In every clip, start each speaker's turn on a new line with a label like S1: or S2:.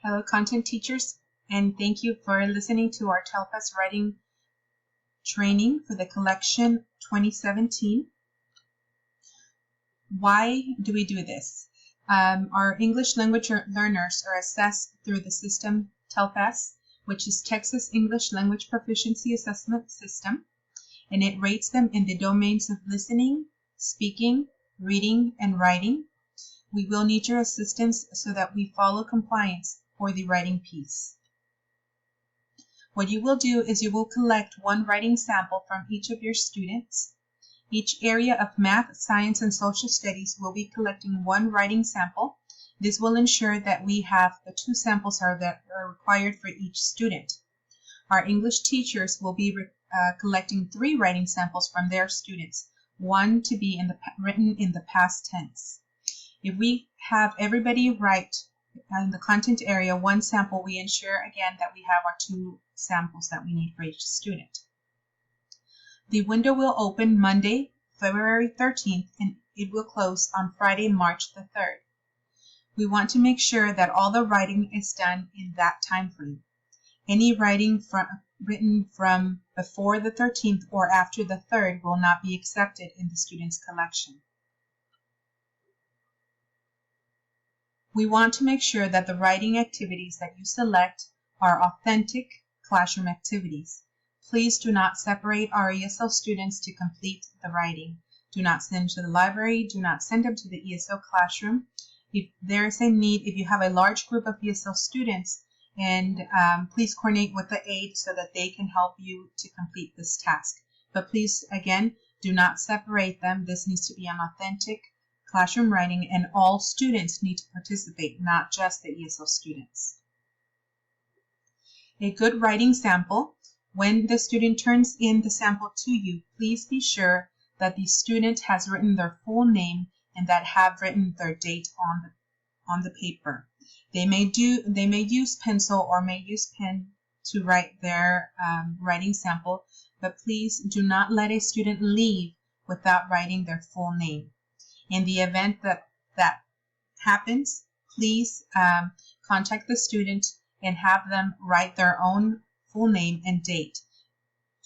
S1: Hello, content teachers, and thank you for listening to our TELPAS writing training for the collection 2017. Why do we do this? Our English language learners are assessed through the system TELPAS, which is Texas English Language Proficiency Assessment System, and it rates them in the domains of listening, speaking, reading, and writing. We will need your assistance so that we follow compliance for the writing piece. What you will do is you will collect one writing sample from each of your students. Each area of math, science, and social studies will be collecting one writing sample. This will ensure that we have the 2 samples that are required for each student. Our English teachers will be collecting 3 writing samples from their students, one to be written in the past tense. If we have everybody write in the content area 1 sample, we ensure again that we have our 2 samples that we need for each student. The window will open Monday, February 13th, and it will close on Friday, March the 3rd. We want to make sure that all the writing is done in that time frame. Any writing written from before the 13th or after the 3rd will not be accepted in the student's collection. We want to make sure that the writing activities that you select are authentic classroom activities. Please do not separate our ESL students to complete the writing. Do not send them to the library. Do not send them to the ESL classroom. If there is a need, if you have a large group of ESL students, and please coordinate with the aide so that they can help you to complete this task. But please, again, do not separate them. This needs to be an authentic classroom writing, and all students need to participate, not just the ESL students. A good writing sample. When the student turns in the sample to you, please be sure that the student has written their full name and that have written their date on the paper. They may use pencil or may use pen to write their writing sample, but please do not let a student leave without writing their full name. In the event that happens, please contact the student and have them write their own full name and date.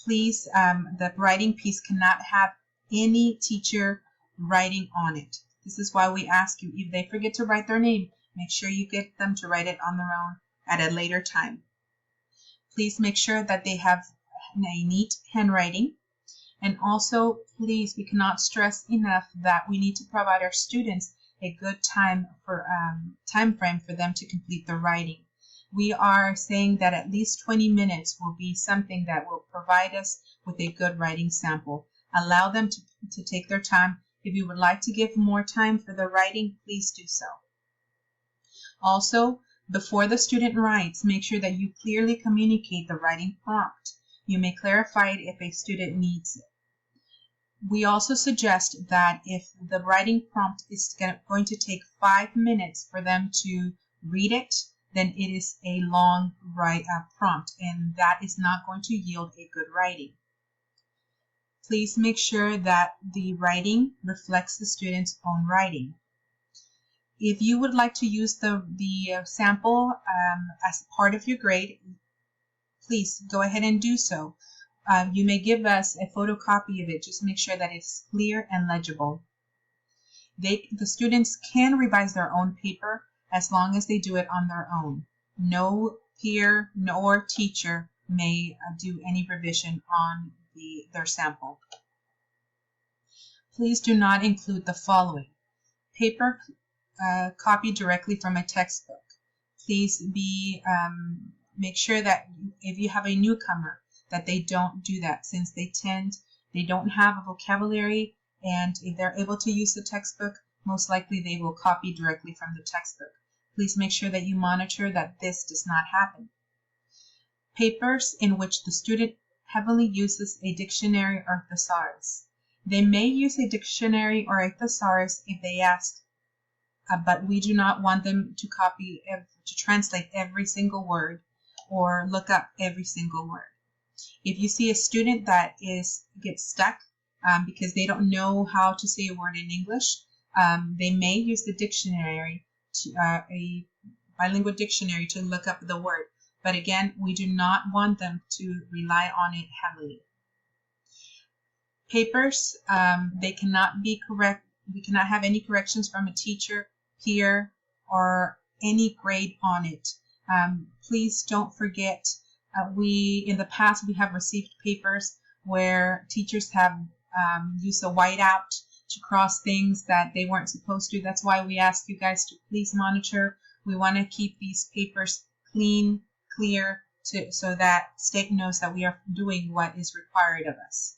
S1: Please, the writing piece cannot have any teacher writing on it. This is why we ask you, if they forget to write their name, make sure you get them to write it on their own at a later time. Please make sure that they have a neat handwriting. And also, please, we cannot stress enough that we need to provide our students a good time frame for them to complete their writing. We are saying that at least 20 minutes will be something that will provide us with a good writing sample. Allow them to take their time. If you would like to give more time for the writing, please do so. Also, before the student writes, make sure that you clearly communicate the writing prompt. You may clarify it if a student needs it. We also suggest that if the writing prompt is going to take 5 minutes for them to read it, then it is a long prompt, and that is not going to yield a good writing. Please make sure that the writing reflects the student's own writing. If you would like to use the sample as part of your grade, please go ahead and do so. You may give us a photocopy of it. Just make sure that it's clear and legible. The students can revise their own paper as long as they do it on their own. No peer nor teacher may do any revision on their sample. Please do not include the following. Paper copied directly from a textbook. Please make sure that if you have a newcomer, that they don't do that, since they don't have a vocabulary, and if they're able to use the textbook, most likely they will copy directly from the textbook. Please make sure that you monitor that this does not happen. Papers in which the student heavily uses a dictionary or thesaurus. They may use a dictionary or a thesaurus if they ask, but we do not want them to translate every single word or look up every single word. If you see a student that gets stuck because they don't know how to say a word in English, they may use the dictionary bilingual dictionary to look up the word. But again, we do not want them to rely on it heavily. Papers, they cannot be correct. We cannot have any corrections from a teacher, peer, or any grade on it. Please don't forget, in the past, we have received papers where teachers have used a whiteout to cross things that they weren't supposed to. That's why we ask you guys to please monitor. We want to keep these papers clean, clear, so that state knows that we are doing what is required of us.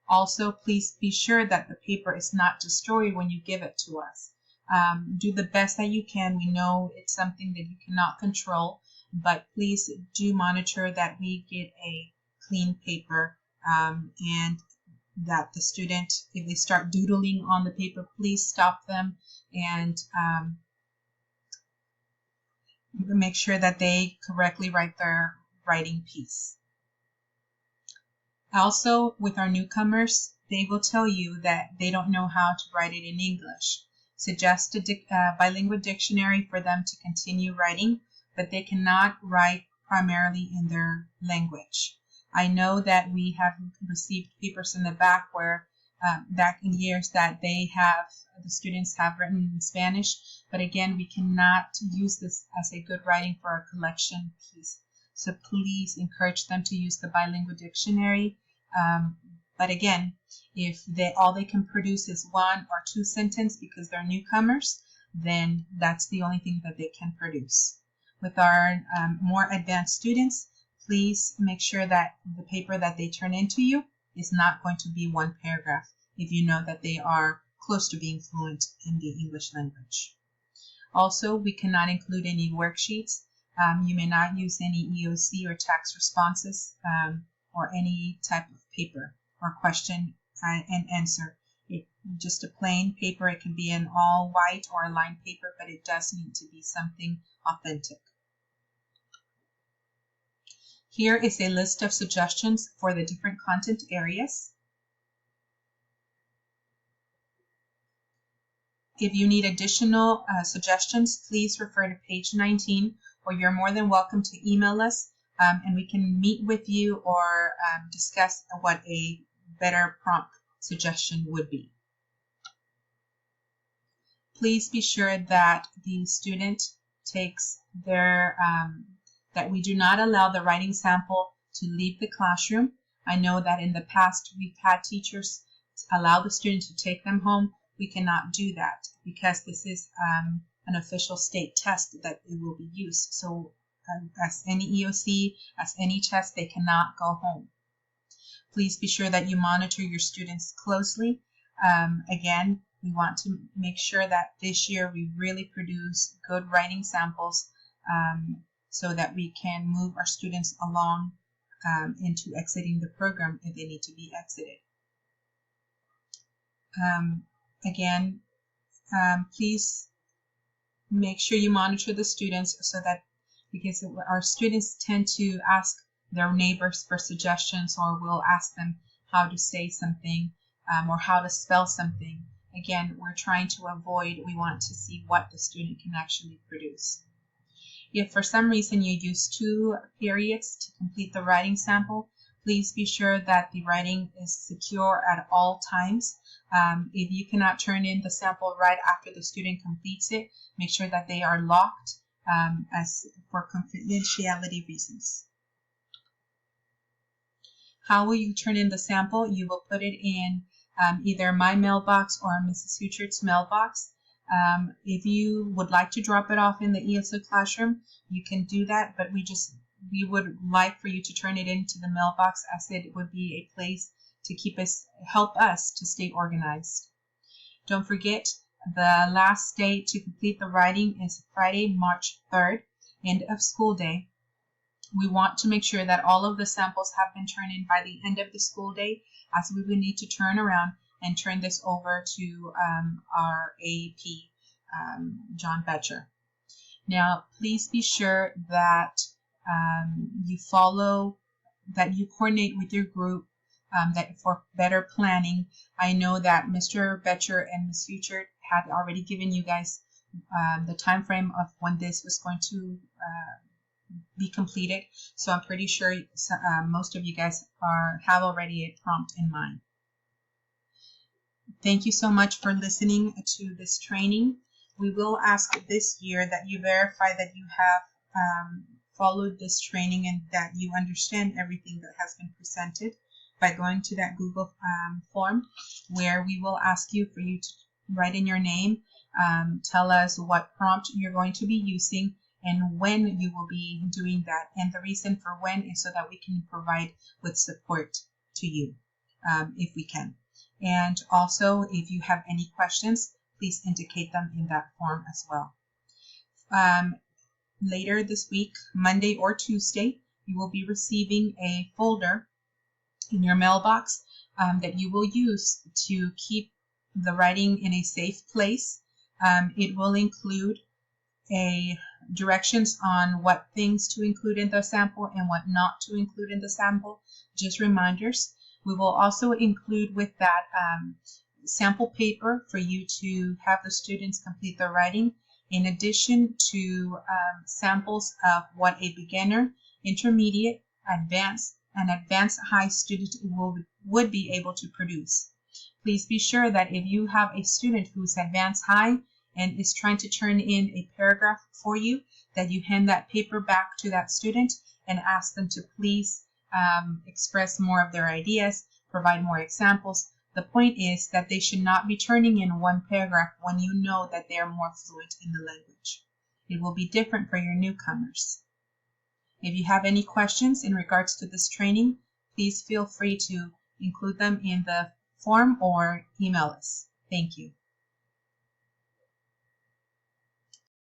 S1: Also, please be sure that the paper is not destroyed when you give it to us. Do the best that you can. We know it's something that you cannot control, but please do monitor that we get a clean paper, and that the student, if they start doodling on the paper, please stop them and make sure that they correctly write their writing piece. Also, with our newcomers, they will tell you that they don't know how to write it in English. Suggest a bilingual dictionary for them to continue writing, but they cannot write primarily in their language. I know that we have received papers in the back where back in years that the students have written in Spanish, but again, we cannot use this as a good writing for our collection piece. So please encourage them to use the bilingual dictionary. But again, if all they can produce is 1 or 2 sentences because they're newcomers, then that's the only thing that they can produce. With our more advanced students, please make sure that the paper that they turn into you is not going to be 1 paragraph if you know that they are close to being fluent in the English language. Also, we cannot include any worksheets. You may not use any EOC or text responses or any type of paper or question and answer. Just a plain paper. It can be an all white or a lined paper, but it does need to be something authentic. Here is a list of suggestions for the different content areas. If you need additional suggestions, please refer to page 19, or you're more than welcome to email us, and we can meet with you or discuss what a better prompt suggestion would be. Please be sure that the student takes that we do not allow the writing sample to leave the classroom. I know that in the past we've had teachers allow the student to take them home. We cannot do that because this is an official state test that it will be used. So as any EOC, as any test, they cannot go home. Please be sure that you monitor your students closely. Again, we want to make sure that this year we really produce good writing samples so that we can move our students along into exiting the program if they need to be exited. Again, please make sure you monitor the students because our students tend to ask their neighbors for suggestions, or will ask them how to say something or how to spell something. Again, we're trying to avoid, we want to see what the student can actually produce. If for some reason you use 2 periods to complete the writing sample, please be sure that the writing is secure at all times. If you cannot turn in the sample right after the student completes it, make sure that they are locked as for confidentiality reasons. How will you turn in the sample? You will put it in either my mailbox or Mrs. Huchard's mailbox. If you would like to drop it off in the ESO classroom, you can do that, but we would like for you to turn it into the mailbox, as it would be a place to help us to stay organized. Don't forget, the last day to complete the writing is Friday, March 3rd, end of school day. We want to make sure that all of the samples have been turned in by the end of the school day, as we would need to turn around and turn this over to our AAP, John Betcher. Now, please be sure that you coordinate with your group that for better planning. I know that Mr. Betcher and Ms. Huchard had already given you guys the time frame of when this was going to be completed. So I'm pretty sure most of you guys have already a prompt in mind. Thank you so much for listening to this training. We will ask this year that you verify that you have followed this training and that you understand everything that has been presented by going to that Google form, where we will ask you for you to write in your name, tell us what prompt you're going to be using, and when you will be doing that. And the reason for when is so that we can provide with support to you if we can. And also, if you have any questions, please indicate them in that form as well. Later this week, Monday or Tuesday, you will be receiving a folder in your mailbox that you will use to keep the writing in a safe place. It will include directions on what things to include in the sample and what not to include in the sample, just reminders. We will also include with that sample paper for you to have the students complete their writing, in addition to samples of what a beginner, intermediate, advanced, and advanced high student would be able to produce. Please be sure that if you have a student who's advanced high and is trying to turn in a paragraph for you, that you hand that paper back to that student and ask them to please express more of their ideas, provide more examples. The point is that they should not be turning in one paragraph when you know that they are more fluent in the language. It will be different for your newcomers. If you have any questions in regards to this training, please feel free to include them in the form or email us. Thank you.